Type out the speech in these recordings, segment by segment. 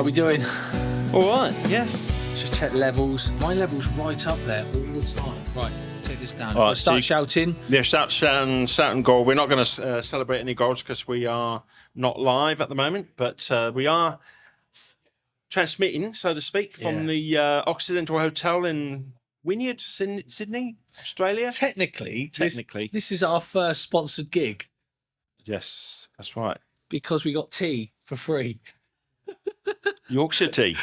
How we doing? All right, yes. Just check levels. My level's right up there all the time. Right, take this down. All right, Start shouting. Yeah, shouting goal. We're not going to celebrate any goals because we are not live at the moment, but we are transmitting, so to speak, from the Occidental Hotel in Wynyard, Sydney, Australia. Technically, this is our first sponsored gig. Yes, that's right. Because we got tea for free. Yorkshire tea.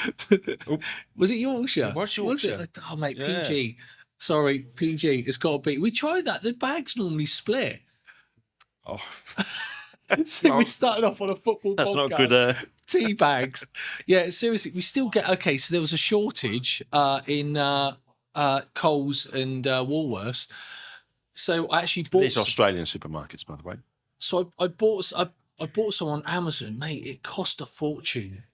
Was it Yorkshire? It was Yorkshire. Was it? Oh, mate, PG. Sorry, PG. It's got to be. We tried that. The bags normally split. Oh. So we started off on a football That's podcast. not good. Tea bags. Yeah, seriously. We still get... Okay, so there was a shortage in Coles and Woolworths. So I actually bought... These Australian supermarkets, by the way. So I bought some on Amazon, mate. It cost a fortune.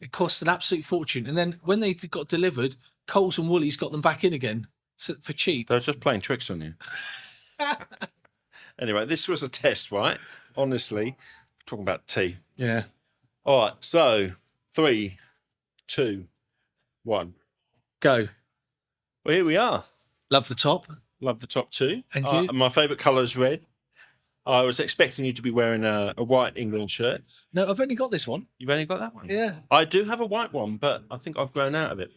It cost an absolute fortune. And then when they got delivered, Coles and Woolies got them back in again for cheap. They're just playing tricks on you. Anyway, this was a test, right? Honestly, talking about tea. Yeah. All right, so 3, 2, 1. Go. Well, here we are. Love the top. Love the top two. Thank you. My favourite colour is red. I was expecting you to be wearing a white England shirt. No, I've only got this one. You've only got that one? Yeah. I do have a white one, but I think I've grown out of it.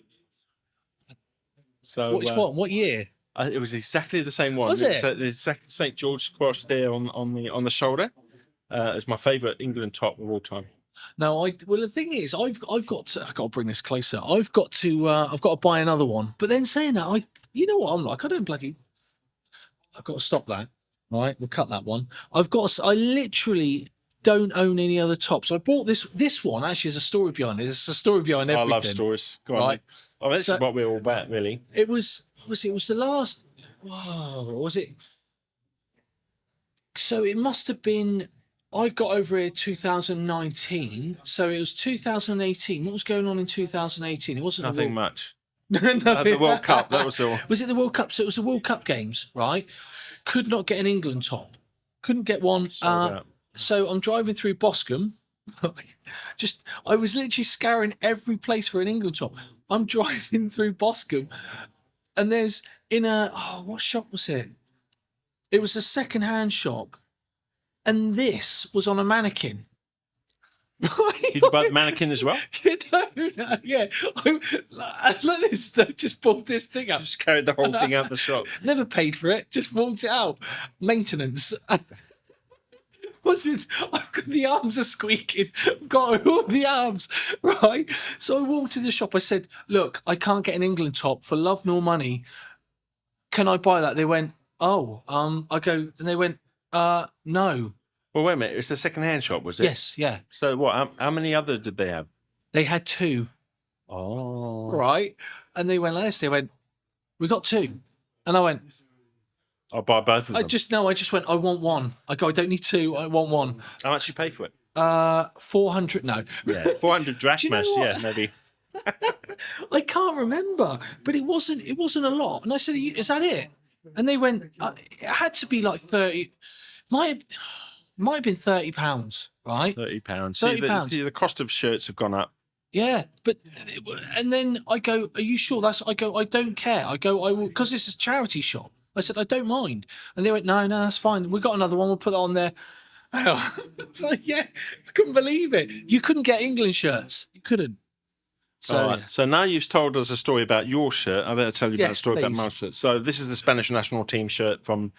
So Which one? What year? It was exactly the same one. Was it? The St. George cross there on the shoulder. It's my favourite England top of all time. No, well the thing is, I've got to bring this closer. I've got to buy another one. But then saying that, you know what I'm like? I've got to stop that. All right, we'll cut that one. I literally don't own any other tops. I bought this one. Actually, there's a story behind it. There's a story behind everything. I love stories. Go on, right? Oh, this is what we're all about, really. It was the last. Wow, was it? So it must have been. I got over here 2019. So it was 2018. What was going on in 2018? It wasn't nothing much. Nothing. The World Cup. That was all. Was it the World Cup? So it was the World Cup games, right? Could not get an England top. Couldn't get one. So I'm driving through Boscombe. I was literally scouring every place for an England top. I'm driving through Boscombe, and there's what shop was it? It was a second-hand shop, and this was on a mannequin. Did you buy the mannequin as well? No, yeah. Like this, just pulled this thing up. Just carried the whole thing out the shop. Never paid for it, just walked it out. Maintenance. I've got the arms are squeaking. I've got all the arms, right? So I walked to the shop. I said, look, I can't get an England top for love nor money. Can I buy that? They went, oh, I go, and they went, no. Well, wait a minute. It's a second-hand shop, was it? Yes, yeah. So what? How many other did they have? They had 2. Oh. Right. And they went like this. They went, we got 2. And I went, I'll buy both of them. I just went, I want one. I go, I don't need 2. I want one. How much you pay for it? 400. No. Yeah, 400 drachmas. Yeah, maybe. I can't remember, but it wasn't a lot. And I said, is that it? And they went, it had to be like 30. Might have been £30, right? £30. £30. See, the cost of shirts have gone up. Yeah, and then I go, are you sure? I go, I don't care. I go, I will, because it's a charity shop. I said, I don't mind. And they went, no, that's fine. We got another one. We'll put that on there. It's like, yeah, I couldn't believe it. You couldn't get England shirts. You couldn't. So, right. So now you've told us a story about your shirt. I better tell you about a story about my shirt. So this is the Spanish national team shirt from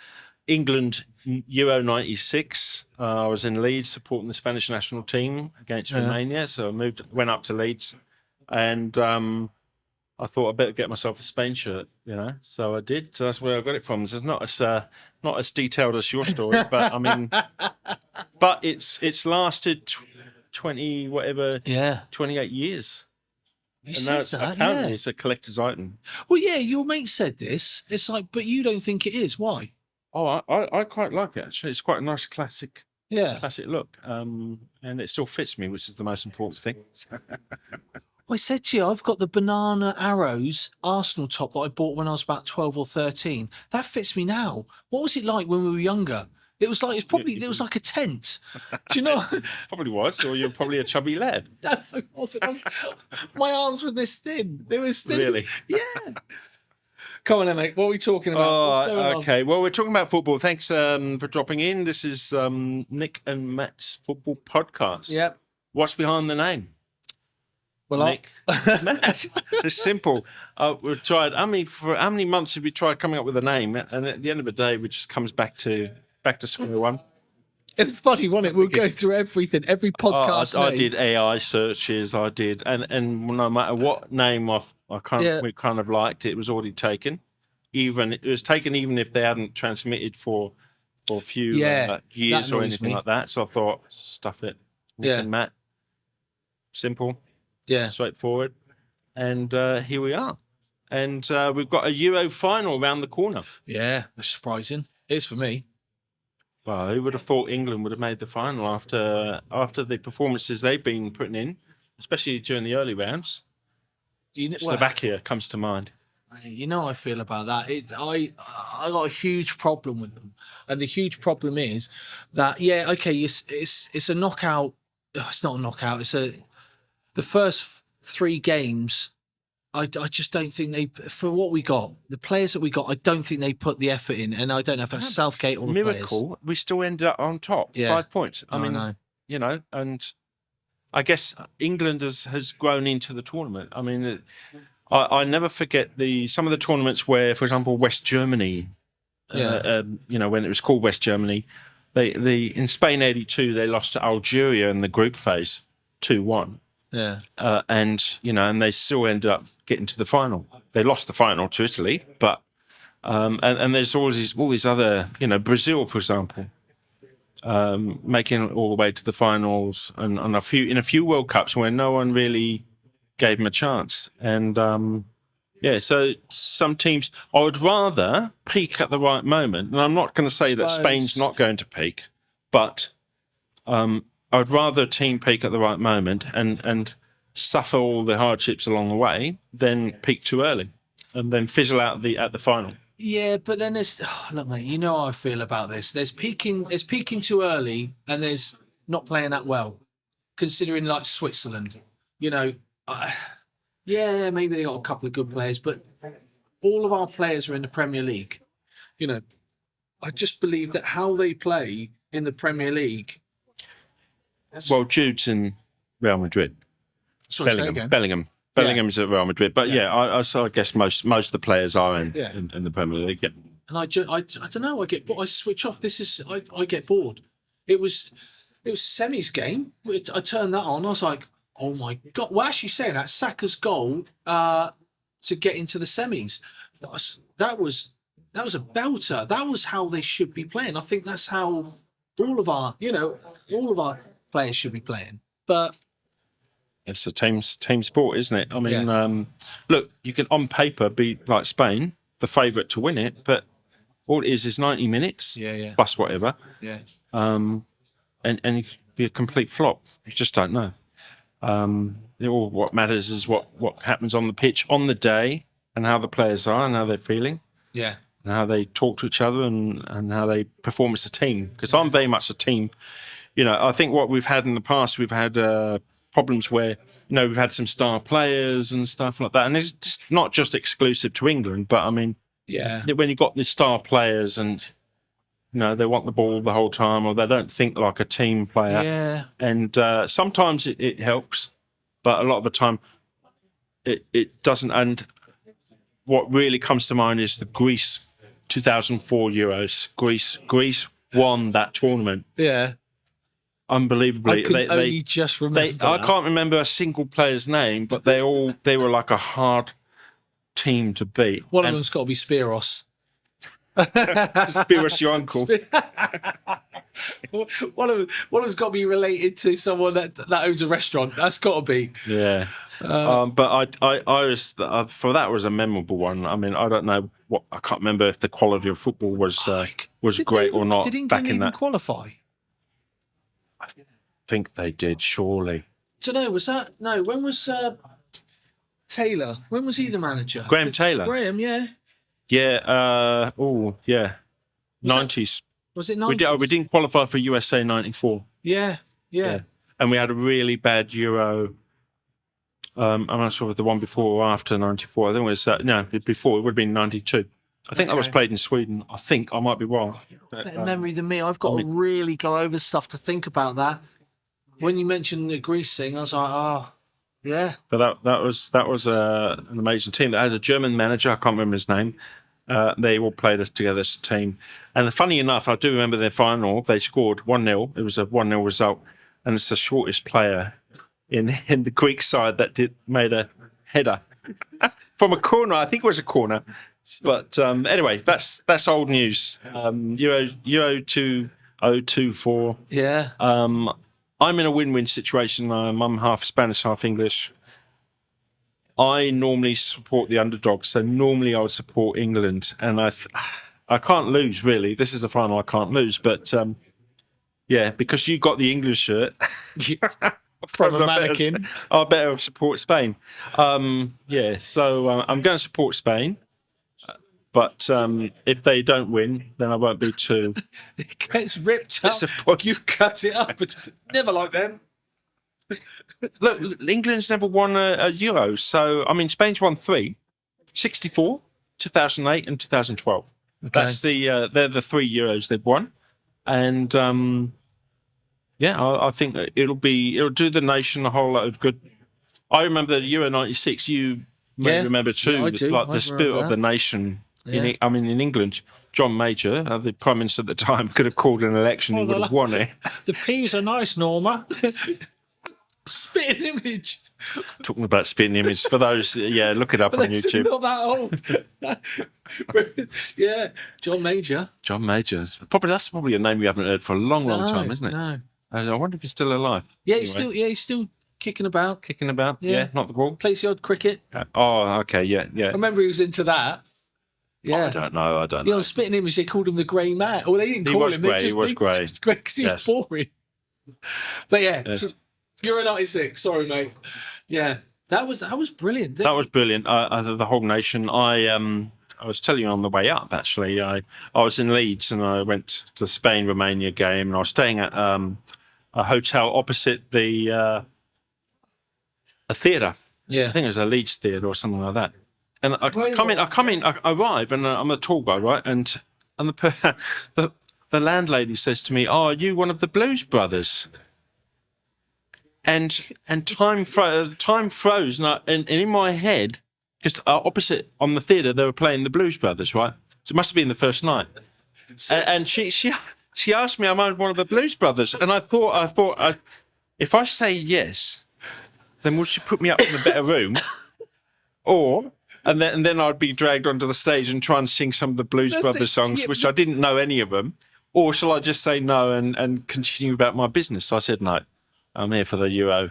England Euro 96. I was in Leeds supporting the Spanish national team against Romania. So I went up to Leeds, and I thought I'd better get myself a Spain shirt, So I did. So that's where I got it from. It's not as detailed as your story, but I mean, but it's lasted 28 years. Apparently it's a collector's item. Well, yeah, your mate said this. It's like, but you don't think it is. Why? Oh, I quite like it, actually. It's quite a nice classic look. And it still fits me, which is the most important thing. I said to you, I've got the Banana Arrows Arsenal top that I bought when I was about 12 or 13. That fits me now. What was it like when we were younger? It was like a tent. Do you know? Probably was, or you're probably a chubby lad. No, I wasn't. My arms were this thin. They were thin. Really? Yeah. Come on then, mate. What are we talking about? What's going on? Okay. Well, we're talking about football. Thanks for dropping in. This is Nick and Matt's football podcast. Yep. What's behind the name? Well, Nick, Matt. It's simple. We've tried. How many months have we tried coming up with a name? And at the end of the day, it just comes back to square one. It's funny, wasn't it? We'll go through everything, every podcast. I did AI searches. I did, and no matter what name we kind of liked, it was already taken. It was taken even if they hadn't transmitted for a few years or anything like that. So I thought, stuff it. Nick and Matt. Simple. Yeah. Straightforward. And here we are. And we've got a Euro final around the corner. Yeah, it's surprising. It is for me. Well, who would have thought England would have made the final after the performances they've been putting in, especially during the early rounds? Slovakia comes to mind. You know how I feel about that. I got a huge problem with them, and the huge problem is that it's a knockout. It's not a knockout. The first 3 games. I just don't think for what we got, the players that we got, I don't think they put the effort in, and I don't know if that's Southgate or the miracle. Players. We still ended up on top, 5 points. I mean, you know, and I guess England has grown into the tournament. I mean, I never forget some of the tournaments where, for example, West Germany, when it was called West Germany, in Spain '82 they lost to Algeria in the group phase 2-1. Yeah. And they still ended up getting to the final. They lost the final to Italy, but and there's all these other, Brazil, for example, making it all the way to the finals, and in a few World Cups where no one really gave them a chance. And so some teams, I would rather peak at the right moment. And I'm not going to say that Spain's not going to peak, but I'd rather a team peak at the right moment and suffer all the hardships along the way than peak too early and then fizzle out at the final. Yeah, but then look, mate, you know how I feel about this. There's peaking too early, and there's not playing that well. Considering like Switzerland, maybe they got a couple of good players, but all of our players are in the Premier League. I just believe that how they play in the Premier League. Well, Jude's in Real Madrid. Sorry, say again. Bellingham. Bellingham's at Real Madrid, but I guess most of the players are in the Premier League. Yeah. And I don't know. I switch off. I get bored. It was semis game. I turned that on. I was like, oh my god! Well, actually saying that Saka's goal to get into the semis, that was a belter. That was how they should be playing. I think that's how all of our players should be playing. But it's a team sport, isn't it? I mean, look, you can on paper be like Spain, the favourite to win it, but all it is 90 minutes plus whatever. Yeah. And it could be a complete flop. You just don't know. What matters is what happens on the pitch on the day, and how the players are and how they're feeling. Yeah. And how they talk to each other and how they perform as a team. Because I'm very much a team. I think what we've had in the past, we've had problems where, we've had some star players and stuff like that. And it's just not just exclusive to England, but I mean, when you've got these star players and, they want the ball the whole time, or they don't think like a team player. Yeah. And sometimes it helps, but a lot of the time it doesn't. And what really comes to mind is the Greece 2004 Euros. Greece won that tournament. Yeah. Unbelievably. I can only just remember I can't remember a single player's name, but they were like a hard team to beat. One of them's got to be Spiros. Spiros, your uncle. One of them's got to be related to someone that owns a restaurant. That's got to be. Yeah. But I was for that was a memorable one. I mean, I don't know I can't remember if the quality of football was great or not. Did England back in even that qualify? I think they did, surely. So when was Taylor? When was he the manager? Graham Taylor. Graham, yeah. Yeah. 90s. Was it 90s? We didn't qualify for USA '94. Yeah. And we had a really bad Euro. I'm not sure if the one before or after '94. I think it was before. It would have been '92. I think that was played in Sweden. I think I might be wrong. Better memory than me. I've got to really go over stuff to think about that. When you mentioned the Greece thing, I was like, oh, yeah. But that was an amazing team. They had a German manager. I can't remember his name. They all played together as a team. And funny enough, I do remember their final. They scored 1-0. It was a 1-0 result, and it's the shortest player in the Greek side that made a header from a corner. I think it was a corner. But anyway, that's old news. Euro 2024. Yeah. I'm in a win-win situation. I'm half Spanish, half English. I normally support the underdog, so normally I would support England, and I can't lose really. This is the final I can't lose, but because you got the English shirt from a mannequin, I better support Spain. So I'm going to support Spain. But if they don't win, then I won't be too. It gets ripped up. You cut it up. It's never like them. Look, England's never won a Euro. So, I mean, Spain's won 3, 64, 2008 and 2012. Okay. That's they're the 3 Euros they've won. And, I think it'll do the nation a whole lot of good. I remember the Euro 96. You may remember too. Yeah, I do. Like the spirit of the nation. Yeah. In England, John Major, the Prime Minister at the time, could have called an election and would have won it. The peas are nice, Norma. Spitting image. Talking about spitting image. For those, look it up on YouTube. Not that old. Yeah, John Major. John Major. That's probably a name you haven't heard for a long time, isn't it? No. I wonder if he's still alive. Yeah, he's still kicking about. Kicking about? Yeah, not the ball. Plays the odd cricket. Okay, yeah. I remember he was into that. Yeah. I don't know. On Spitting Image, they called him the Grey Man. Well, they didn't call him. He was grey. Just grey because he was boring. But so Euro 96. Sorry, mate. Yeah, that was brilliant. That was brilliant. The whole nation. I was telling you on the way up. Actually, I was in Leeds and I went to the Spain-Romania game, and I was staying at a hotel opposite a theatre. Yeah, I think it was a Leeds theatre or something like that. And I arrive, and I'm a tall guy, right? And the landlady says to me, "Oh, are you one of the Blues Brothers?" And time froze, and in my head, just opposite on the theatre, they were playing the Blues Brothers, right? So it must have been the first night. And she asked me, "Am I one of the Blues Brothers?" And I thought, if I say yes, then will she put me up in a better room, And then I'd be dragged onto the stage and try and sing some of the Blues Brothers songs, which I didn't know any of them. Or shall I just say no and continue about my business? So I said no. I'm here for the Euro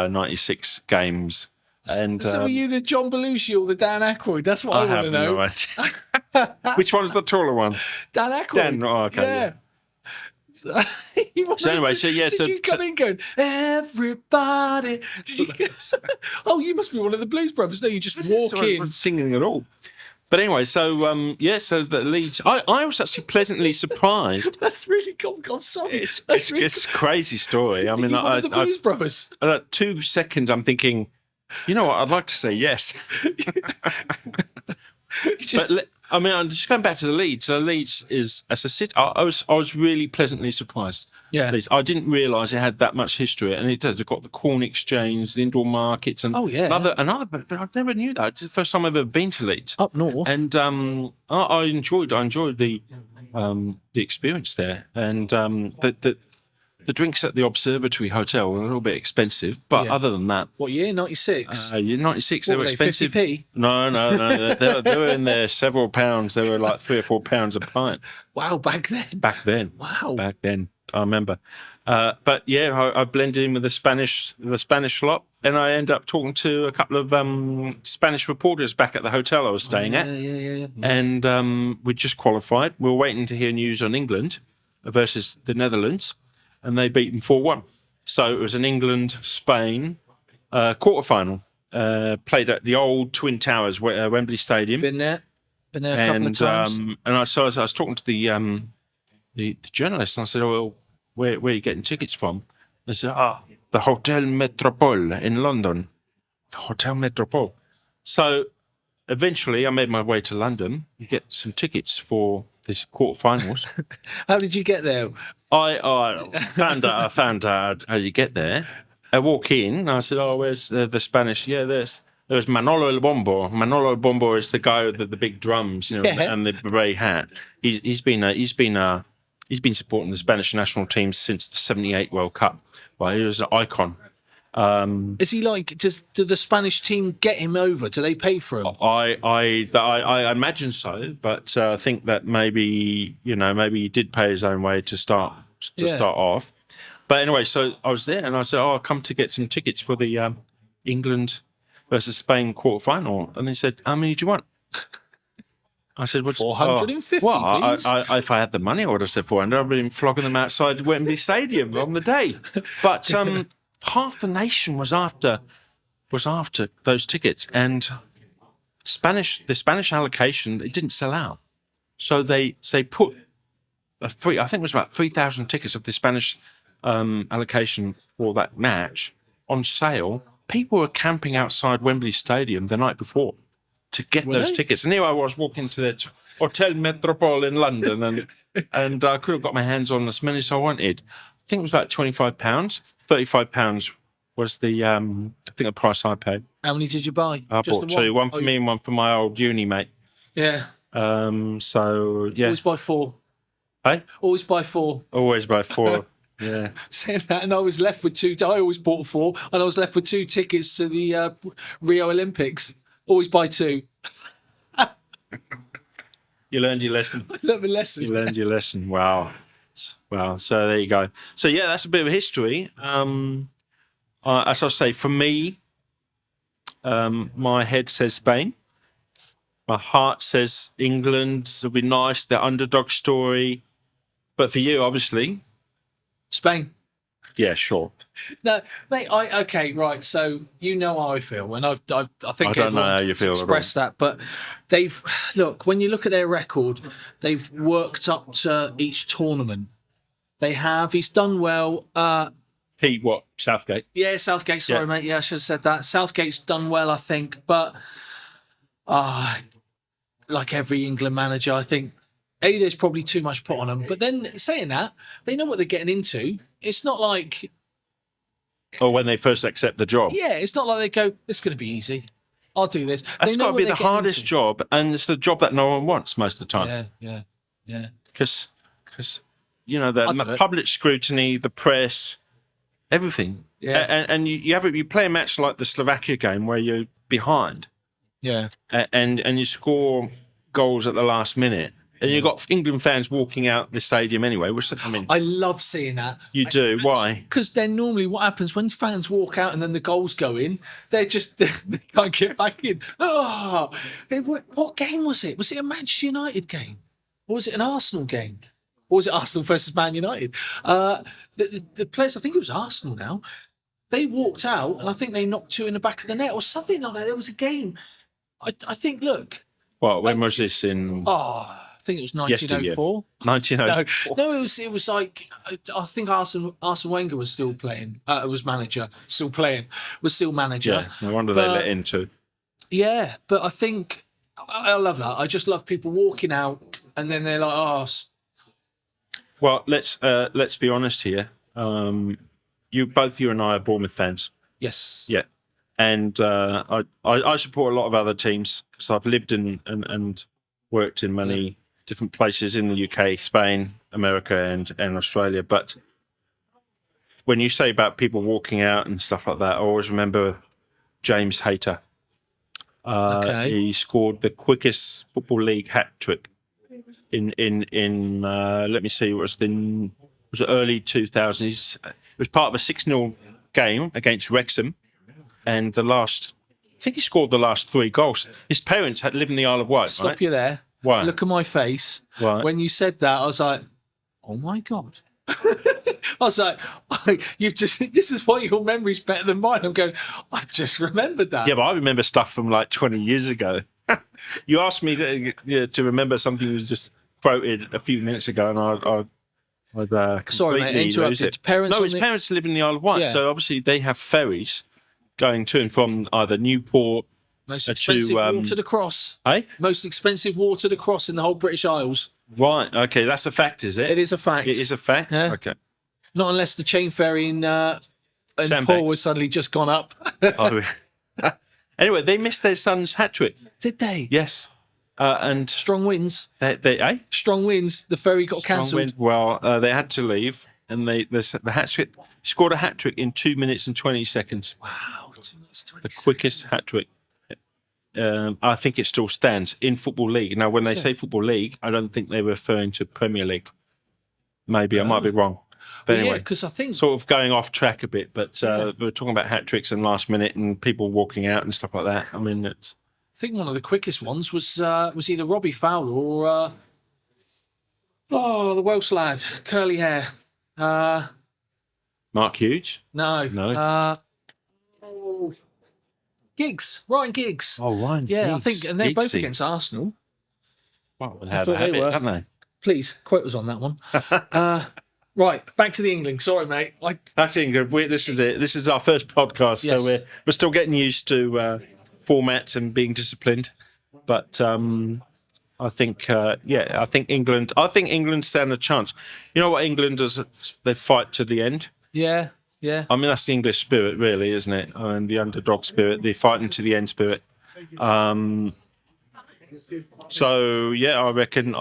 96 games. And so were you the John Belushi or the Dan Aykroyd? That's what I want to know. No idea. Which one's the taller one? Dan Aykroyd. Okay. Yeah. Did you come in going, everybody? You must be one of the Blues Brothers. No, you just walk in. I wasn't singing at all. But anyway, so the Leeds. I was actually pleasantly surprised. That's really cool. I'm sorry. It's a crazy story. I mean, one of the Blues Brothers. At 2 seconds, I'm thinking, you know what? I'd like to say yes. But I'm just going back to the Leeds. So Leeds is, as a city, I was really pleasantly surprised. Yeah, Leeds. I didn't realise it had that much history, and it does. They've got the corn exchange, the indoor markets, and another. But I never knew that. It's the first time I've ever been to Leeds up north, and I enjoyed the experience there, and the drinks at the Observatory Hotel were a little bit expensive, but other than that... What year? 96? 96, they were expensive. 50p? No. They were in there several pounds. They were like £3 or £4 a pint. Wow, back then? Wow. Back then, I remember. But yeah, I blended in with the Spanish lot, and I ended up talking to a couple of Spanish reporters back at the hotel I was staying at. Yeah. And we just qualified. We were waiting to hear news on England versus the Netherlands. And they beat them 4-1. So it was an England-Spain quarterfinal. Played at the old Twin Towers, Wembley Stadium. Been there a couple of times. And I was talking to the the journalist. And I said, "Oh, well, where are you getting tickets from?" They said, the Hotel Metropole in London. The Hotel Metropole. So eventually I made my way to London to get some tickets for this quarterfinals. How did you get there? I found out how you get there. I walk in and I said, "Oh, where's the Spanish?" Yeah, there's Manolo El Bombo. Manolo El Bombo is the guy with the big drums, and the beret hat. He's been supporting the Spanish national team since the '78 World Cup. Well, he was an icon. Is he like? Do the Spanish team get him over? Do they pay for him? I imagine so, but I think that maybe he did pay his own way to start off. But anyway, so I was there and I said, "Oh, I come to get some tickets for the England versus Spain quarterfinal." And they said, "How many do you want?" I said, 450, well, please. If I had the money, I would have said 400. I've been flogging them outside Wembley Stadium on the day. But half the nation was after those tickets, and the Spanish allocation, it didn't sell out. So they put I think it was about 3,000 tickets of the Spanish allocation for that match on sale. People were camping outside Wembley Stadium the night before to get those tickets. And here I was walking to the Hotel Metropole in London, and I could have got my hands on as many as I wanted. I think it was about £25. £35 was the the price I paid. How many did you buy? I bought two. One for me and one for my old uni mate. Yeah. So yeah. Always buy four. Hey? Always buy four. Always buy four. Yeah. Saying that, and I was left with two. I always bought four, and I was left with 2 tickets to the Rio Olympics. Always buy 2. You learned your lesson. I learned my lessons. You learned your lesson. Wow. So there you go. So yeah, that's a bit of history. As I say, for me, my head says Spain. My heart says England. It'll be nice, the underdog story. But for you, obviously, Spain. Yeah, sure. No, mate. Okay, right. So you know how I feel, and I think I don't know how you feel expressed that, but when you look at their record, they've worked up to each tournament. They have. He's done well. Southgate? Yeah, Southgate. Sorry, mate. Yeah, I should have said that. Southgate's done well, I think, but like every England manager, I think there's probably too much put on them. But then saying that, they know what they're getting into. It's not like... Or when they first accept the job. Yeah, it's not like they go, it's going to be easy. I'll do this. It's got to be the hardest job, and it's the job that no one wants most of the time. Yeah. Because the public scrutiny, the press, everything. Yeah. And you play a match like the Slovakia game where you're behind. Yeah. And you score goals at the last minute. And you've got England fans walking out the stadium anyway. I love seeing that. You do? Why? Because then normally what happens when fans walk out and then the goals go in, they can't get back in. Oh, what game was it? Was it a Manchester United game? Or was it an Arsenal game? Or was it Arsenal versus Man United? The players, I think it was Arsenal now, they walked out and I think they knocked 2 in the back of the net or something like that. There was a game. I think, look. Well, when was this in... I think it was 1904. 1904. No, it was like I think Arsene Wenger was still playing. Was manager, still playing, was still manager. Yeah, no wonder they let him too. Yeah, but I think I love that. I just love people walking out and then they're like, Well, let's be honest here. You and I are Bournemouth fans. Yes. Yeah, and I support a lot of other teams because I've lived in and worked in many different places in the UK, Spain, America, and Australia. But when you say about people walking out and stuff like that, I always remember James Hayter. He scored the quickest Football League hat trick in let me see, it was early 2000s. It was part of a 6-0 game against Wrexham, and I think he scored the last 3 goals. His parents had lived in the Isle of Wight. Stop you there. Why? Look at my face. Right. When you said that, I was like, oh my God. I was like, this is why your memory's better than mine. I'm going, I just remembered that. Yeah, but I remember stuff from like 20 years ago. You asked me to remember something that was just quoted a few minutes ago, and With, Sorry, mate, I completely lose interrupted. it. Parents No, on his the- parents live in the Isle of Wight, Yeah. so obviously they have ferries going to and from either Newport Most to expensive water to cross. Hey? Most expensive water to cross in the whole British Isles. Right, okay, that's a fact, is it? It is a fact. It is a fact? Yeah. Okay. Not unless the chain ferry in Sandbags. Paul has suddenly just gone up. Oh. Anyway, they missed their son's hat-trick. Did they? Yes. And Strong winds. they Strong winds. The ferry got cancelled. Well, they had to leave, and the hat-trick scored a hat-trick in 2 minutes and 20 seconds. Wow. The quickest hat-trick. I think it still stands in Football League. Now, when they say Football League, I don't think they're referring to Premier League. Maybe I might be wrong. But Well, anyway, yeah, because I think sort of going off track a bit. But we were talking about hat-tricks and last minute and people walking out and stuff like that. I mean, it's... I think one of the quickest ones was either Robbie Fowler or the Welsh lad, curly hair. Mark Hughes? No. Giggs, Ryan Giggs. Oh, Ryan Yeah, I think, and they're both Giggsy. against Arsenal. Well, I have thought they were. haven't they? Please quote us on that one. Right, back to the England. Sorry, mate. That's England. This is it. This is our first podcast, Yes. so we're still getting used to formats and being disciplined. But I think, I think England stand a chance. You know what England does? They fight to the end. Yeah. I mean, that's the English spirit, really, isn't it? And the underdog spirit, the fighting to the end spirit. So yeah, I reckon.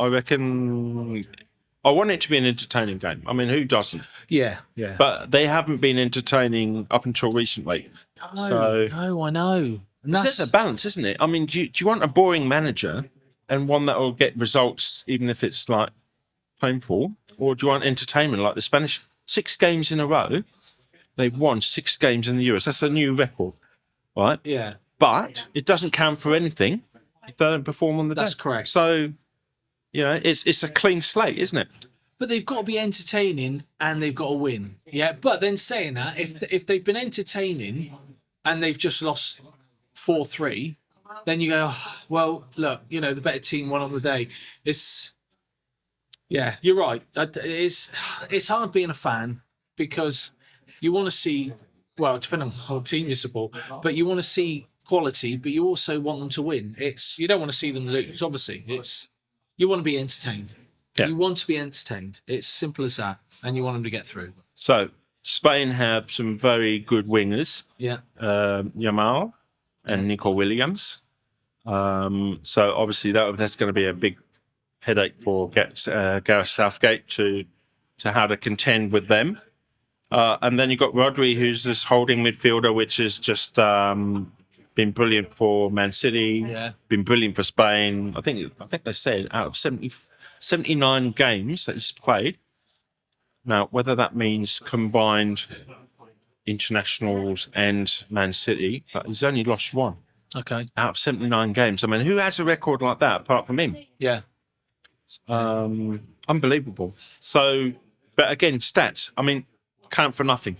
I want it to be an entertaining game. I mean, who doesn't? Yeah. But they haven't been entertaining up until recently. So No, I know. And it's a balance, isn't it? I mean, do you want a boring manager and one that will get results even if it's like painful, or do you want entertainment like the Spanish? 6 games in a row, they've won 6 games in the Euros. That's a new record, right? Yeah. But it doesn't count for anything if they don't perform on the day. That's correct. So, it's a clean slate, isn't it? But they've got to be entertaining and they've got to win. Yeah. But then saying that, if they've been entertaining and they've just lost 4-3, then you go, oh, well, look, the better team won on the day. Yeah, you're right. It's hard being a fan because you want to see, well, depending on what team you support, but you want to see quality, but you also want them to win. You don't want to see them lose, obviously. You want to be entertained. Yeah. You want to be entertained. It's simple as that. And you want them to get through. So, Spain have some very good wingers. Yeah. Yamal and Nico Williams. So obviously that's going to be a big headache for Gareth Southgate to how to contend with them. And then you've got Rodri, who's this holding midfielder, which has just been brilliant for Man City, been brilliant for Spain. I think they said out of 79 games that he's played. Now, whether that means combined internationals and Man City, but he's only lost 1. Okay. Out of 79 games. I mean, who has a record like that apart from him? Yeah. Unbelievable. So, but again, stats, I mean, count for nothing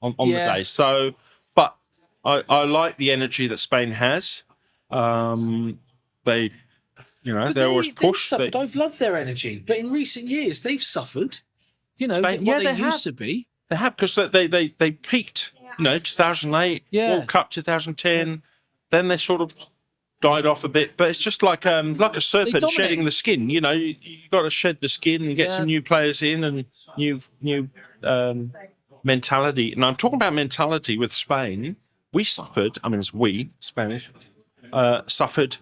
on the day. So, but I like the energy that Spain has. They're always pushed. Suffered. I've loved their energy. But in recent years, they've suffered. Spain, what they used to be. They have, because they peaked, 2008, World Cup 2010. Then they sort of died off a bit, but it's just like a serpent shedding the skin. You got to shed the skin and get some new players in and new mentality. And I'm talking about mentality with Spain. We suffered. I mean, it's Spanish, suffered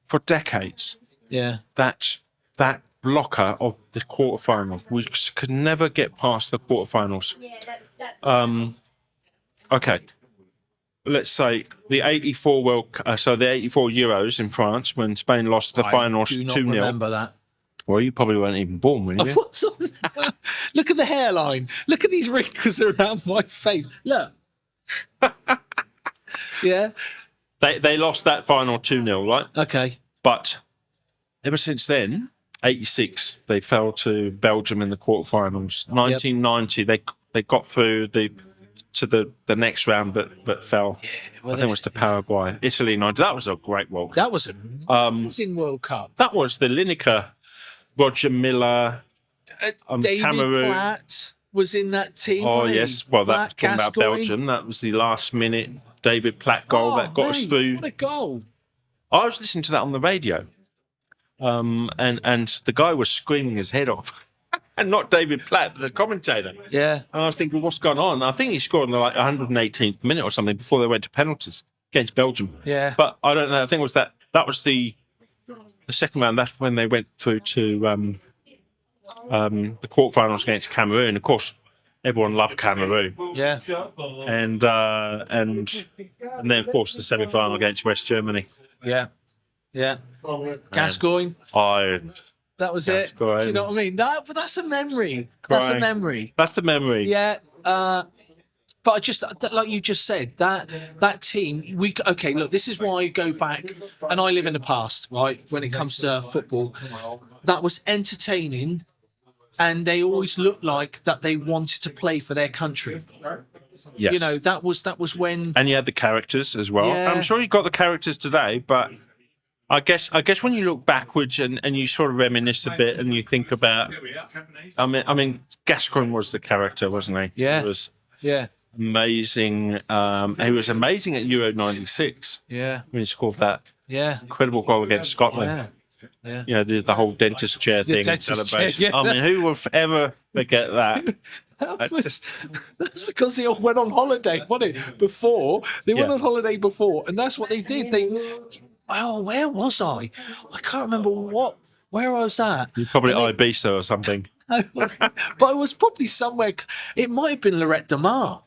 for decades. Yeah. That blocker of the quarterfinals. We could never get past the quarterfinals. Okay. Let's say the 84 the 84 Euros in France when Spain lost the finals 2-0. I do not remember that. Well, you probably weren't even born, were you? Look at the hairline. Look at these wrinkles around my face. Look. Yeah. They lost that final 2-0, right? Okay. But ever since then, 86, they fell to Belgium in the quarterfinals. 1990, they got through to the next round, but fell. Yeah, I think it was to Paraguay. Italy 90. That was a great World Cup. That was an amazing World Cup. That was the Lineker, Roger Miller, David Cameroon. Platt was in that team. Oh, wasn't he? yes. Well, that's talking about Gascoigne. Belgium. That was the last minute David Platt goal that got us mate, through. What a goal. I was listening to that on the radio, and the guy was screaming his head off. And not David Platt, but the commentator. Yeah. And I was thinking, what's going on? I think he scored in like 118th minute or something before they went to penalties against Belgium. Yeah. But I don't know. I think it was that was the second round. That's when they went through to the quarterfinals against Cameroon. Of course, everyone loved Cameroon. Yeah. And then, of course, the semi-final against West Germany. Yeah. Yeah. Gascoigne. That was it. Do you know what I mean? But that's a memory. That's a memory. That's the memory. Yeah. But I just, like you just said, that team, okay, look, this is why I go back, and I live in the past, right, when it comes to football. That was entertaining, and they always looked like that they wanted to play for their country. Yes. You know, that was when... And you had the characters as well. Yeah. I'm sure you got the characters today, but I guess when you look backwards and you sort of reminisce a bit and you think about, I mean, Gascoigne was the character, wasn't he? Yeah. He was Yeah. amazing. He was amazing at Euro '96. Yeah. When he scored that incredible goal against Scotland. Yeah. You know, the whole dentist chair thing. Dentist celebration. chair, yeah. I mean, who will ever forget that? That's because they all went on holiday, wasn't it? Before. They went on holiday before, and that's what they did. Where was I? I can't remember where I was at. You're probably Ibiza or something. But I was probably somewhere. It might have been Lorette de Mar.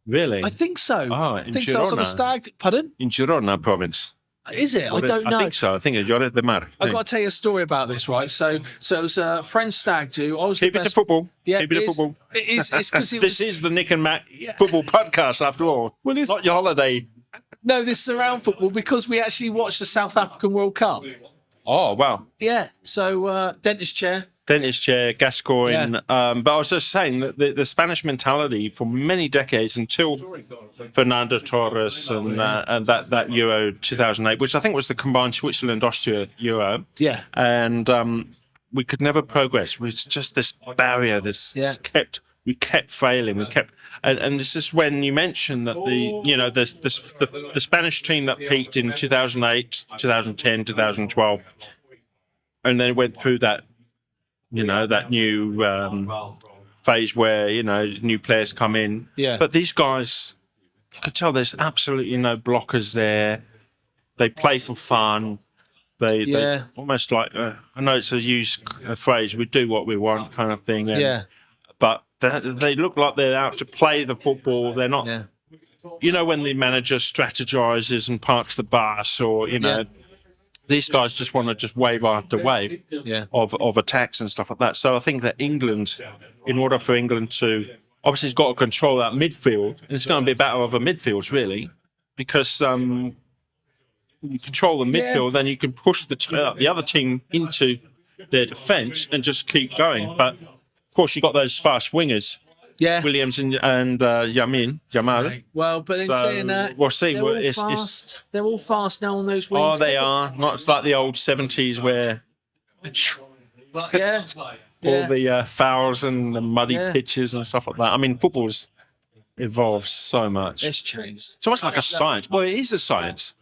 Really? I think so. Oh, I think so. I was on a stag. Pardon? In Girona province. Is it? I don't know. I think so. I think it's Lloret de Mar. I've got to tell you a story about this, right? So it was a friend stag do. I was Keep the it best. to football. Yeah, Keep it to football. It is. It's because This is the Nick and Matt football podcast, after all. Well, it's not your holiday. No, this is around football because we actually watched the South African World Cup. Oh, wow. Yeah. So dentist chair. Dentist chair, Gascoigne. Yeah. But I was just saying that the Spanish mentality for many decades until Fernando Torres and that Euro 2008, which I think was the combined Switzerland-Austria Euro. Yeah. And we could never progress. It was just this barrier. We kept failing. And this is when you mentioned that the Spanish team that peaked in 2008, 2010, 2012, and then went through that new phase where new players come in. Yeah. But these guys, you could tell there's absolutely no blockers there. They play for fun. They almost like I know it's a used phrase. We do what we want, kind of thing. But they look like they're out to play the football. They're not. Yeah. You know, when the manager strategizes and parks the bus, or these guys just want to just wave after wave of attacks and stuff like that. So I think that England, in order for England to obviously, it's got to control that midfield, and it's going to be a battle of the midfields really, because you control the midfield, then you can push the other team into their defence and just keep going. But of course, you've got those fast wingers, Williams and Yamal. Right. Well, but then saying that, we'll see. They're all fast. They're all fast now on those wings. Oh, they are. Not it's like the old 70s where all the fouls and the muddy pitches and stuff like that. I mean, football's evolved so much. It's changed. It's almost like a science. Well, it is a science.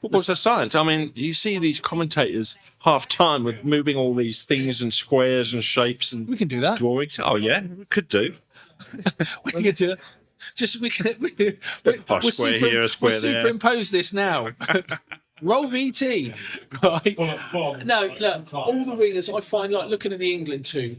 Football's a science. I mean, you see these commentators half time with moving all these things and squares and shapes and we can do that. Drawings. Oh yeah, we could do. We can do that. Just we'll superimpose this now. Roll VT. Right. No, look, all the wingers I find like looking at the England team,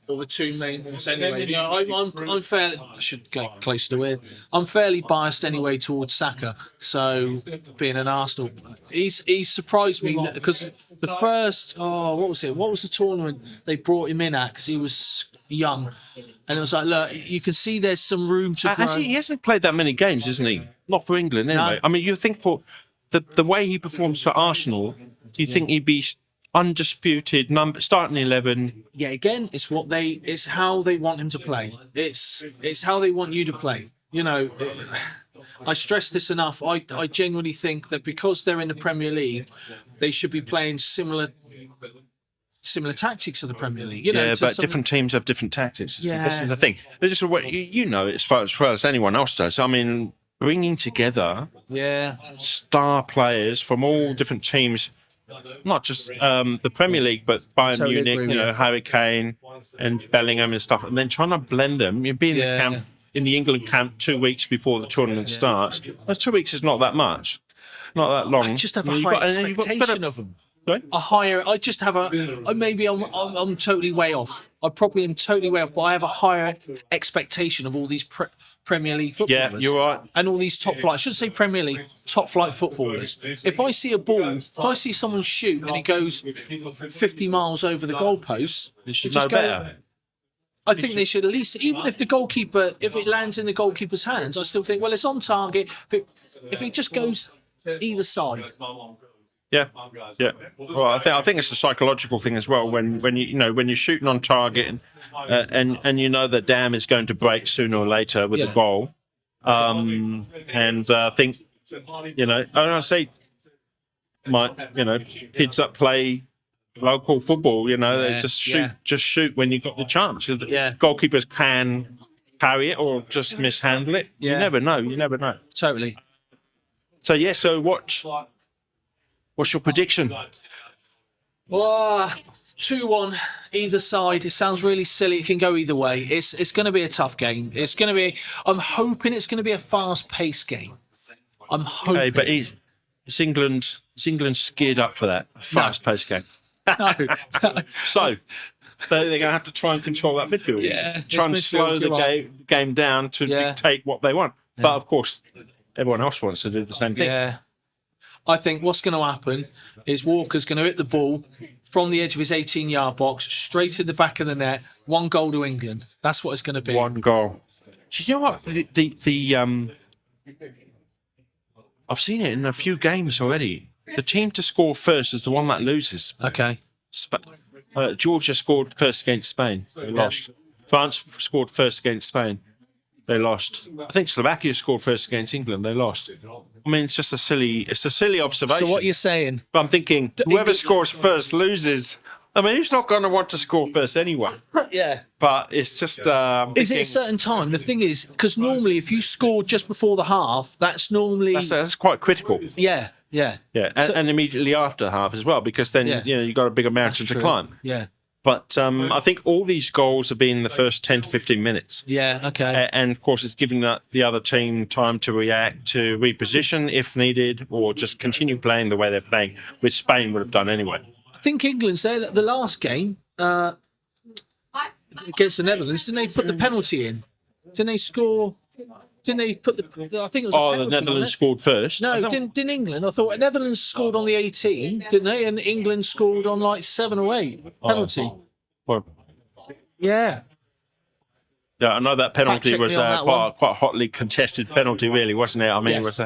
or the two main ones anyway. No, I'm fairly. I should go close to it. I'm fairly biased anyway towards Saka. So being an Arsenal, he's surprised me because the first what was it? What was the tournament they brought him in at? Because he was young, and it was like, look, you can see there's some room to grow. He hasn't played that many games, hasn't he? Not for England anyway. No. I mean, you think for the way he performs for Arsenal, you think he'd be undisputed starting 11. Yeah, again, it's how they want him to play. It's how they want you to play. You know, I stress this enough. I genuinely think that because they're in the Premier League, they should be playing similar similar tactics to the Premier League. You know, Yeah, but different teams have different tactics. This is the thing. This is what you know it as well as anyone else does. I mean, bringing together star players from all different teams, not just the Premier League, but Bayern Munich, Harry Kane and Bellingham and stuff, and then trying to blend them. You'd be in the camp, in the England camp 2 weeks before the tournament starts. Those 2 weeks is not that much, not that long. I just have a high expectation of them. Sorry? I just have maybe I'm totally way off. I probably am totally way off, but I have a higher expectation of all these Premier League footballers. Yeah, you're right. And all these top flight, I shouldn't say Premier League, top flight footballers. If I see a ball, if I see someone shoot and it goes 50 miles over the goalpost, You should know better. I think they should at least, even if the goalkeeper, if it lands in the goalkeeper's hands, I still think, well, it's on target. If it just goes either side. Yeah. Well, I think it's a psychological thing as well. When you're shooting on target and you know the dam is going to break sooner or later with the goal, and I think I say kids that play local football, they just shoot when you've got the chance. Goalkeepers can carry it or just mishandle it. You never know. Totally. So what's your prediction? Well, 2-1 either side. It sounds really silly. It can go either way. It's going to be a tough game. It's going to be. I'm hoping it's going to be a fast-paced game. I'm hoping. Okay, but it's England. Is England geared up for that fast-paced game? No. So they're going to have to try and control that midfield. Try and slow the game down to dictate what they want. But of course, everyone else wants to do the same thing. Yeah. I think what's going to happen is Walker's going to hit the ball from the edge of his 18-yard box straight in the back of the net. 1 goal to England. That's what it's going to be. 1 goal. You know what? I've seen it in a few games already. The team to score first is the one that loses. Okay. Georgia scored first against Spain. They lost. France scored first against Spain. They lost. I think Slovakia scored first against England. They lost. I mean, it's a silly observation. So what you're saying? But I'm thinking, whoever scores first loses. I mean, who's not going to want to score first anyway? Yeah. But it's just. Is it a certain time? The thing is, because normally if you score just before the half, that's normally. That's quite critical. Yeah. And immediately after half as well, because then you've got a bigger mountain to climb. Yeah. But I think all these goals have been in the first 10 to 15 minutes. Yeah, okay. And, of course, it's giving the other team time to react, to reposition if needed, or just continue playing the way they're playing, which Spain would have done anyway. I think England's there. The last game against the Netherlands, didn't they put the penalty in? Didn't they score? Didn't they put the? I think it was. The Netherlands scored first. No, didn't England? I thought the Netherlands scored on the 18, didn't they? And England scored on like 7 or 8 penalty. Yeah. Yeah, I know that penalty was quite hotly contested penalty, really, wasn't it? I mean, it was.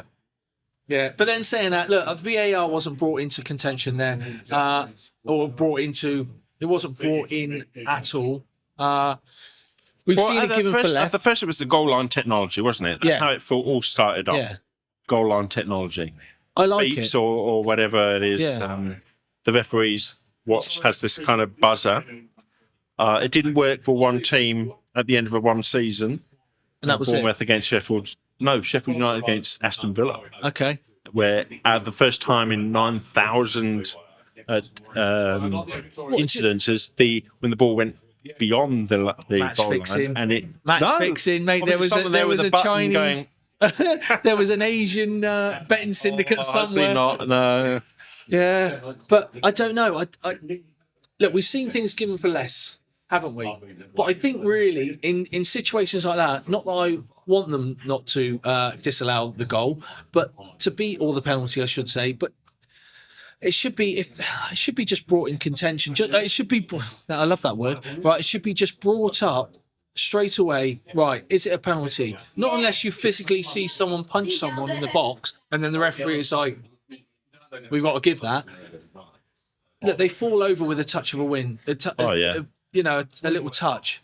Yeah, but then saying that, look, VAR wasn't brought into contention there, or it wasn't brought in at all. We've seen it given for left. At the first, it was the goal line technology, wasn't it? That's how it all started off. Yeah. Goal line technology. I like Beeps it. or whatever it is. Yeah. The referees has this kind of buzzer. It didn't work for one team at the end of one season. And that was Bournemouth against Sheffield. No, Sheffield United against Aston Villa. Okay. Where the first time in 9,000 incidences, when the ball went beyond the match goal fixing. line, and it fixing, mate. There was a Chinese. There was an Asian betting syndicate somewhere. Hopefully not. No. Yeah, but I don't know. Look, we've seen things given for less, haven't we? But I think really in situations like that, not that I want them not to disallow the goal, but to beat all the penalty, I should say. But it should be just brought in contention. It should be. I love that word. Right, it should be just brought up straight away. Right, is it a penalty? Not unless you physically see someone punch someone in the box, and then the referee is like, "We've got to give that." Look, they fall over with a touch of a win. A little touch.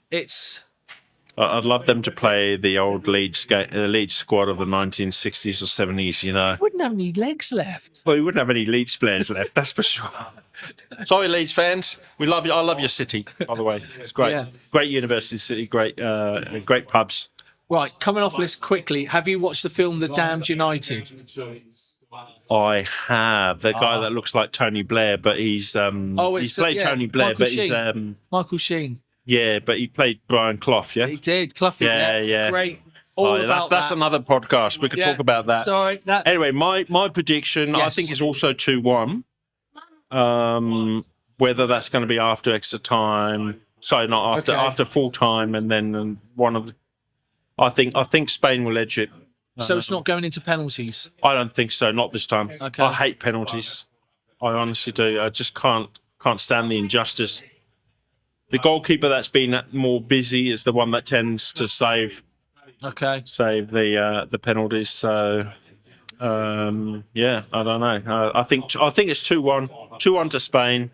I'd love them to play the old Leeds squad of the 1960s or 70s, you know. Wouldn't have any legs left. Well, we wouldn't have any Leeds players left, that's for sure. Sorry, Leeds fans. We love you. I love your city, by the way. It's great. Yeah. Great university city, great pubs. Right, coming off this quickly, have you watched the film The Damned United? I have. The guy that looks like Tony Blair, but he's played Tony Blair, Michael but Sheen. he's Michael Sheen. yeah, but he played Brian Clough, yeah? He did, Cloughie. Yeah. Great. All about that's that. another podcast. We could talk about that. Sorry. Anyway, my prediction, I think, is also 2-1. Whether that's going to be after extra time, sorry, not after full time, and then one of the, I think Spain will edge it. So it's not going into penalties. I don't think so, not this time. Okay. I hate penalties. I honestly do. I just can't stand the injustice. The goalkeeper that's been more busy is the one that tends to save the penalties. So yeah, I don't know. I think it's 2-1 to Spain.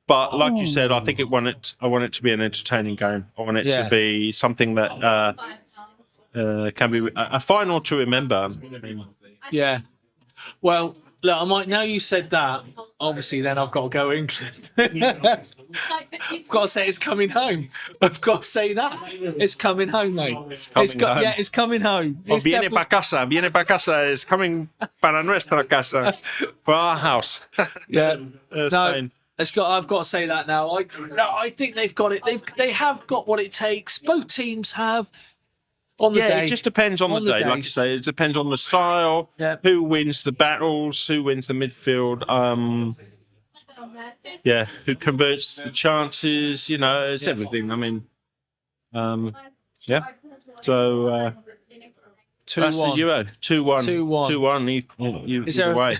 But like you said, I think I want it to be an entertaining game. I want it to be something that can be a final to remember. Yeah. Well, look, I might. Now you said that. Obviously, then I've got to go England. I've got to say it's coming home. I've got to say that it's coming home, mate. It's coming home. Yeah, it's coming home. Viene para casa. It's coming para nuestra casa, for our house. Yeah. Spain. I've got to say that now. I think they've got it. They have got what it takes. Both teams have. On the day. It just depends on the day. Like you say, it depends on the style, who wins the battles, who wins the midfield, who converts the chances, you know, it's everything. I mean, So, 2-1. That's the Euro. 2-1. 2-1. Is there away.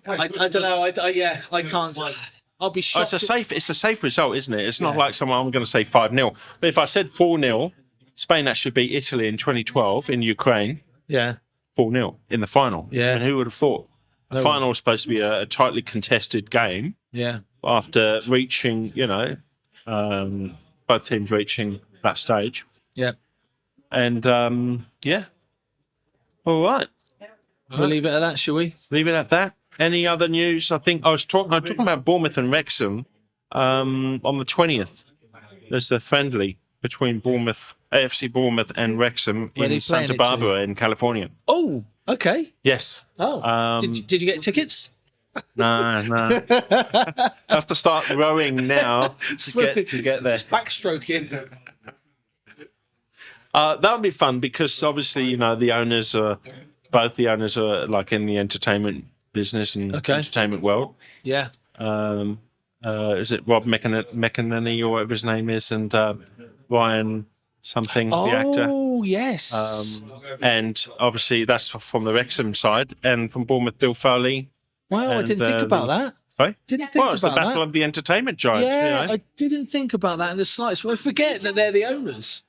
I don't know. I can't. I'll be shocked. It's a safe result, isn't it? It's not like someone I'm going to say 5-0. But if I said 4-0, Spain actually beat Italy in 2012 in Ukraine. Yeah. 4-0 in the final. Yeah. And who would have thought? The final was supposed to be a tightly contested game. Yeah. After reaching, both teams reaching that stage. Yeah. And, all right. We'll leave it at that, shall we? Leave it at that. Any other news? I think I was talking about Bournemouth and Wrexham on the 20th. There's a friendly between AFC Bournemouth and Wrexham in Santa Barbara in California. Oh, okay. Yes. Oh, did you get tickets? No. I have to start rowing now to get there. Just backstroking. That would be fun because obviously, both the owners are like in the entertainment business and entertainment world. Yeah. Is it Rob McEnany or whatever his name is, and Ryan something, the actor. Oh, yes. And obviously that's from the Wrexham side, and from Bournemouth, Bill Foley. Wow, I didn't think about that. Sorry? Didn't think about it's the battle of the entertainment giants. Yeah, I didn't think about that in the slightest. I forget that they're the owners.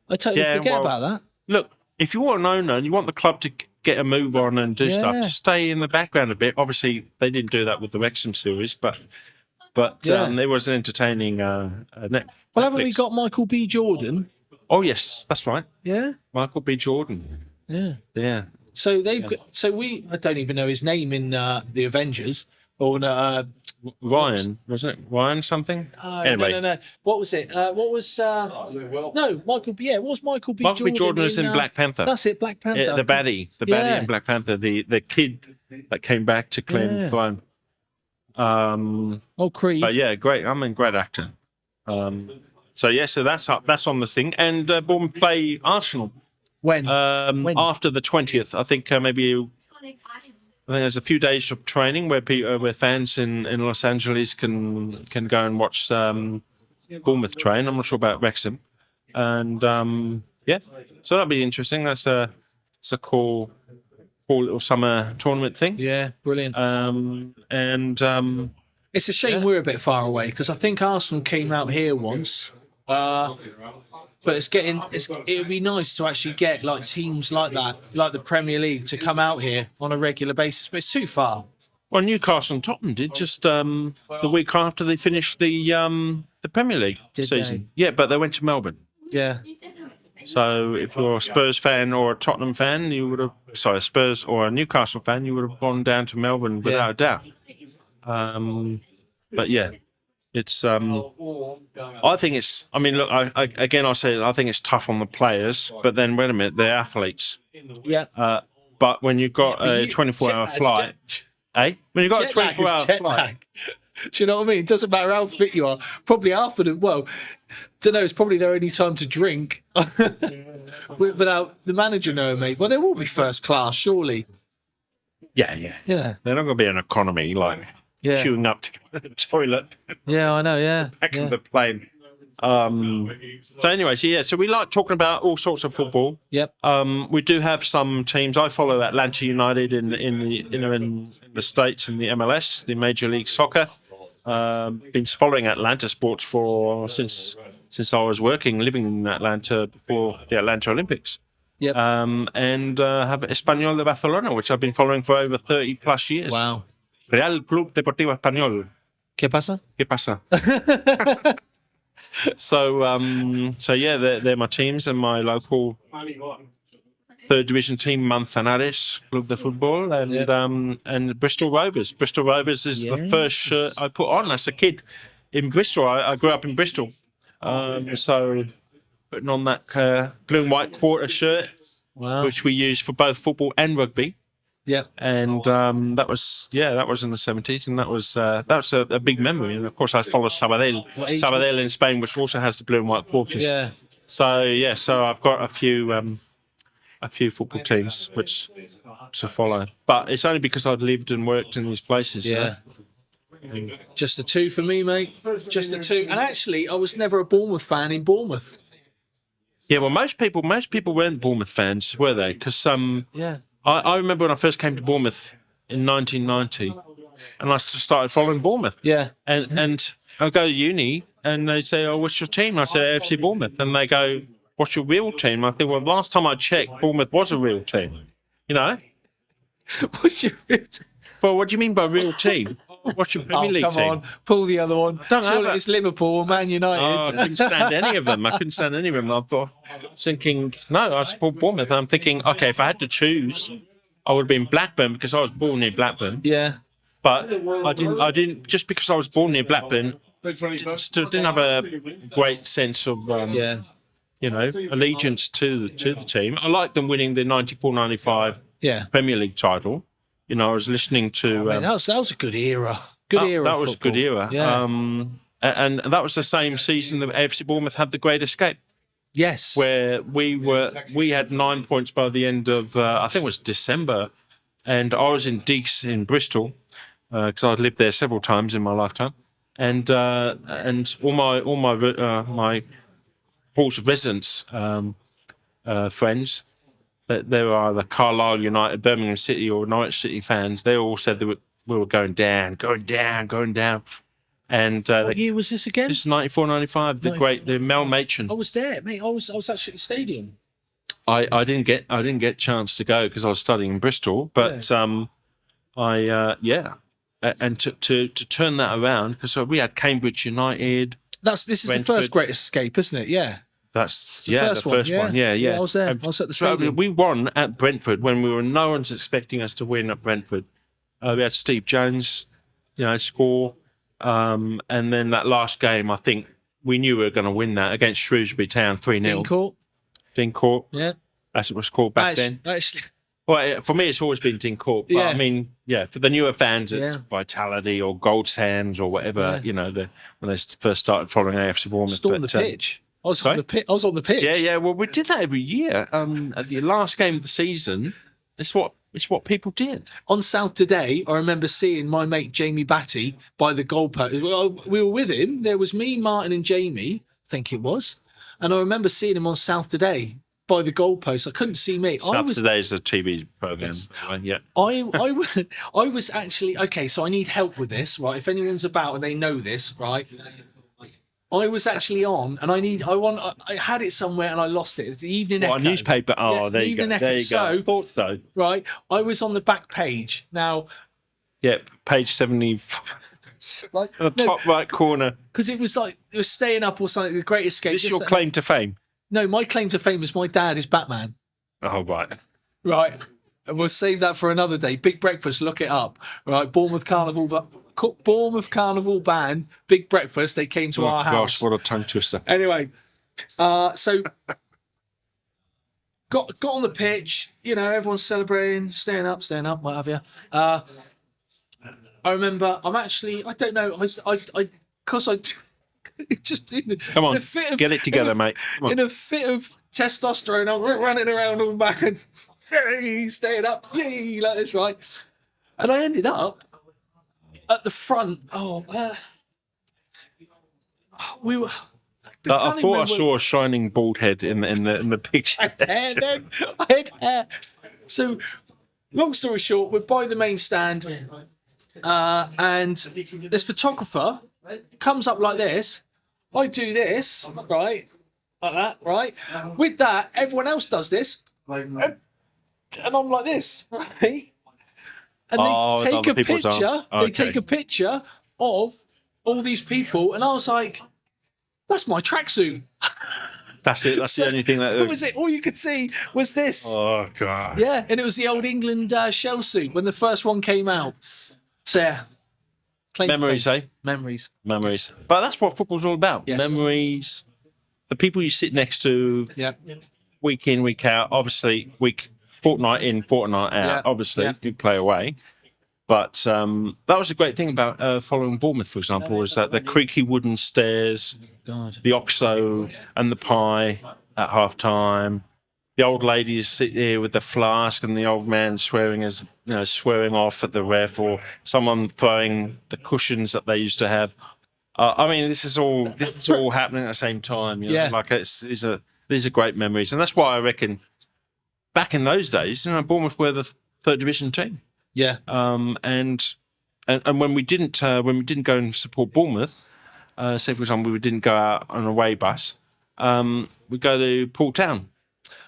I totally forget about that. Look, if you want an owner and you want the club to get a move on and do stuff, just stay in the background a bit. Obviously, they didn't do that with the Wrexham series, but there was an entertaining Netflix. Well, haven't we got Michael B. Jordan? Oh yes, that's right. Yeah, Michael B. Jordan. Yeah. So they've got. So I don't even know his name in the Avengers or Ryan, wasn't it? Ryan something? Anyway. No. What was it? What was no Michael B. Yeah, what was Michael B. Michael Jordan? B. Jordan was in Black Panther. That's it, Black Panther. The baddie in Black Panther, the kid that came back to claim the throne. Creed. But yeah, great. Great actor. So that's on the thing. And Bournemouth play Arsenal. When? When? After the 20th. I think maybe. I think there's a few days of training where fans in Los Angeles can go and watch Bournemouth train. I'm not sure about Wrexham. And so that'll be interesting. That's a cool little summer tournament thing. Yeah, brilliant. And it's a shame we're a bit far away because I think Arsenal came out here once. But it would be nice to actually get like teams like that, like the Premier League, to come out here on a regular basis. But it's too far. Well, Newcastle and Tottenham did just the week after they finished the Premier League season. They? Yeah, but they went to Melbourne. Yeah. So if you're a Spurs fan or a Tottenham fan, a Spurs or a Newcastle fan, you would have gone down to Melbourne without a doubt. But yeah, it's. I think it's. I mean, look. I say I think it's tough on the players, but then wait a minute, they're athletes. Yeah. But when you've got a 24-hour flight, when you've got a 24-hour flight. Do you know what I mean? It doesn't matter how fit you are. Probably half of them. Well, don't know. It's probably their only time to drink without the manager knowing, mate. Well, they will be first class, surely. Yeah. They're not going to be an economy queuing up to go to the toilet. Yeah, I know. Yeah, back of the plane. So anyways, so we like talking about all sorts of football. Yep. We do have some teams. I follow Atlanta United in the States in the MLS, the Major League Soccer. Been following Atlanta sports since I was living in Atlanta before the Atlanta Olympics. Yep. And have Español de Barcelona, which I've been following for over 30 plus years. Wow. Real Club Deportivo Español. ¿Qué pasa? ¿Qué pasa? So yeah, they're my teams, and my local third division team, Manzanares Club de Football, and Bristol Rovers. Bristol Rovers is the first shirt I put on as a kid in Bristol. I grew up in Bristol, so putting on that blue and white quarter shirt, which we use for both football and rugby. Yeah, and that was in the 70s, and that was a big memory. And of course, I follow Sabadell in Spain, which also has the blue and white quarters. Yeah. So I've got a few football teams which to follow, but it's only because I've lived and worked in these places. Yeah. Just the two for me, mate. Just the two. And actually, I was never a Bournemouth fan in Bournemouth. Yeah, well, most people weren't Bournemouth fans, were they? Because I remember when I first came to Bournemouth in 1990, and I started following Bournemouth. Yeah. And I go to uni, and they say, "Oh, what's your team?" I say, "AFC Bournemouth." And they go, "What's your real team?" I think, well, last time I checked, Bournemouth was a real team. You know? What's your real team? Well, what do you mean by real team? What's your Premier League team? Come on, pull the other one. Surely it's Liverpool or Man United. Oh, I couldn't stand any of them. I was thinking, no, I support Bournemouth. I'm thinking, okay, if I had to choose, I would have been Blackburn because I was born near Blackburn. Yeah. But I didn't. Just because I was born near Blackburn, didn't have a great sense of allegiance to the team. I liked them winning the 94-95 Premier League title. You know, I was listening to. that was a good era. Good era. That was a good era. Yeah. And that was the same season that AFC Bournemouth had the Great Escape. Yes. Where we had 9 points by the end of I think it was December, and I was in Deeks in Bristol because I'd lived there several times in my lifetime, and all my halls of residence friends. That they were either Carlisle United, Birmingham City, or Norwich City fans. They all said that we were going down. And what year was this again? This is 94-95. The Mel Machin. I was there, mate. I was actually at the stadium. I didn't get a chance to go because I was studying in Bristol. But and to turn that around, because we had Cambridge United. This is Brentford. The first Great Escape, isn't it? Yeah. That's the first one. Yeah. I was there. I was at the stadium. We won at Brentford when no one's expecting us to win at Brentford. We had Steve Jones, score, and then that last game, I think we knew we were going to win that against Shrewsbury Town 3-0. Dean Court. Yeah, as it was called back then. Actually, well, for me, it's always been Dean Court. But I mean, for the newer fans, it's Vitality or Gold Sands or whatever. When they first started following AFC Bournemouth. Storm the pitch. I was on the pitch. Yeah. Well, we did that every year. At the last game of the season, it's what people did. On South Today, I remember seeing my mate Jamie Batty by the goalpost. We were with him. There was me, Martin, and Jamie, I think it was. And I remember seeing him on South Today by the goalpost. I couldn't see me. South Today is a TV program. Yes. Yeah. I was actually okay. So I need help with this, right? If anyone's about and they know this, right? I was actually on, and I had it somewhere, and I lost it. It's the Evening Echo. A newspaper? Oh, there you go. There you go. I thought so. Right, I was on the back page. Now, page 70, the top right corner. Because it was staying up or something. The Great Escape. This is your claim to fame. No, my claim to fame is my dad is Batman. Oh, right. Right. And we'll save that for another day. Big breakfast, look it up. Right. Bournemouth Carnival band, big breakfast. They came to our house. Gosh, what a tongue twister. Anyway, so got on the pitch, everyone's celebrating, staying up, what have you. I remember, I don't know, I just Come on, get it together, mate. In a fit of testosterone, I'm running around all back and staying up, yay, like this, right? And I ended up at the front. We were. I thought I saw a shining bald head in the picture. I had hair. So, long story short, we're by the main stand, and this photographer comes up like this. I do this, right, like that, right. With that, everyone else does this, and I'm like this, right. And they take a picture. Okay. They take a picture of all these people, and I was like, "That's my tracksuit." That's it. That's the only thing that was it. All you could see was this. Oh god. Yeah, and it was the old England shell suit when the first one came out. So yeah, memories, eh? Memories. But that's what football's all about. Yes. Memories. The people you sit next to. Yeah. Week in, week out. Obviously, fortnight in, fortnight out. Yeah. Obviously, you play away. But that was a great thing about following Bournemouth, for example, is that the creaky wooden stairs, the OXO and the pie at half time. The old ladies sit there with the flask and the old man swearing off at the ref, or someone throwing the cushions that they used to have. I mean, this is all happening at the same time. Like these are great memories, and that's why I reckon back in those days, Bournemouth were the third division team. Yeah. And when we didn't go and support Bournemouth, say for example we didn't go out on an away bus, we go to Port Town.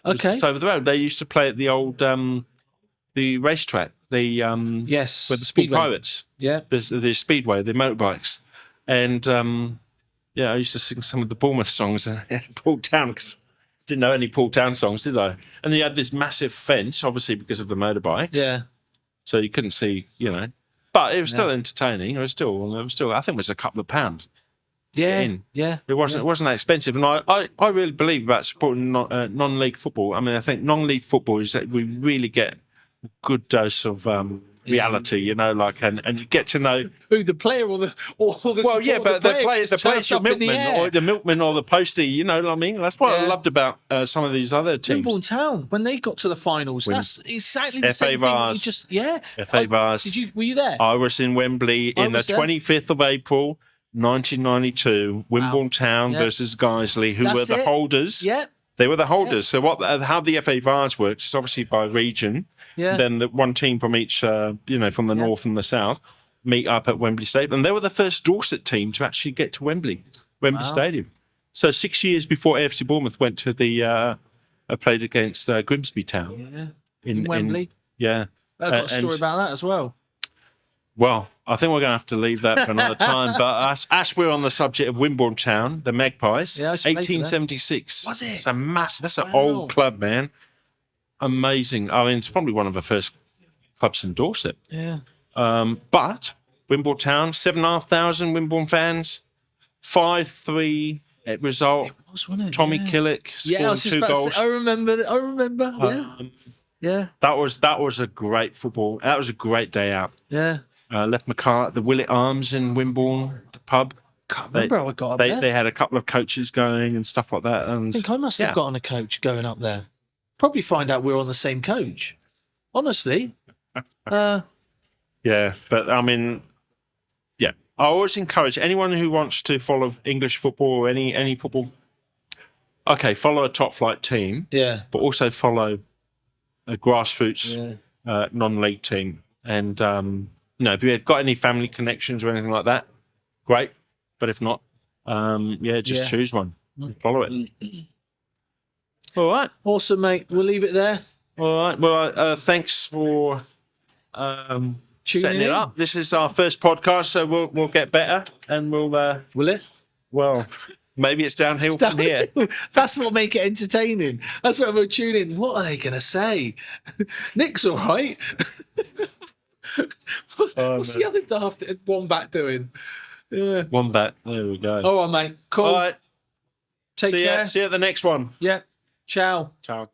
Okay. Just over the road. They used to play at the old the racetrack. Yes. Where the Speed Pirates. Yeah. The Speedway, the motorbikes, and I used to sing some of the Bournemouth songs in Port Town because didn't know any Port Town songs, did I? And you had this massive fence, obviously because of the motorbikes. Yeah. So you couldn't see, but it was still entertaining. It was still. I think it was a couple of pounds. Yeah, yeah. It wasn't that expensive, and I really believe about supporting non-league football. I mean, I think non-league football is that we really get a good dose of reality, and you get to know who the player or the well, yeah, but the player's your milkman or the milkman or the postie. You know what I mean? That's what I loved about some of these other teams. Wimborne Town when they got to the finals, that's exactly the same Vars, thing. FA Vars. Were you there? I was in Wembley in the 25th of April, 1992. Wimborne Town versus Guiseley, who were the holders. Yeah. They were the holders. So how the FA Vars works is obviously by region. Yeah. Then the one team from each, from the north and the south, meet up at Wembley Stadium. And they were the first Dorset team to actually get to Wembley Stadium. So 6 years before AFC Bournemouth went to played against Grimsby Town. Yeah. In Wembley. I've got a story about that as well. Well, I think we're going to have to leave that for another time. But as we're on the subject of Wimborne Town, the Magpies, 1876. Was it? It's a massive. That's an old club, man. Amazing. I mean, it's probably one of the first clubs in Dorset. Yeah. But Wimborne Town, 7,500 Wimborne fans, 5-3 result. It was, wasn't it? Tommy Killick scored 2 goals. I remember. Yeah. That was a great football. That was a great day out. Yeah. Left my car at the Willet Arms in Wimborne, the pub. Can't remember how I got up there. They had a couple of coaches going and stuff like that. And I think I must have got on a coach going up there. Probably find out we're on the same coach. Honestly. Yeah, but I mean, I always encourage anyone who wants to follow English football or any football. Okay, follow a top flight team. Yeah. But also follow a grassroots non-league team. And if you've got any family connections or anything like that, great. But if not, just choose one and follow it. All right. Awesome, mate. We'll leave it there. All right. Well, thanks for setting it up. This is our first podcast, so we'll get better, and we'll. Will it? Well, Maybe it's downhill from here. That's what make it entertaining. That's where we're tuning in. What are they going to say? Nick's all right. What's the other daft wombat doing? Yeah. Wombat. There we go. All right, mate. Cool. All right. Take care. See you at the next one. Yeah. Ciao. Ciao.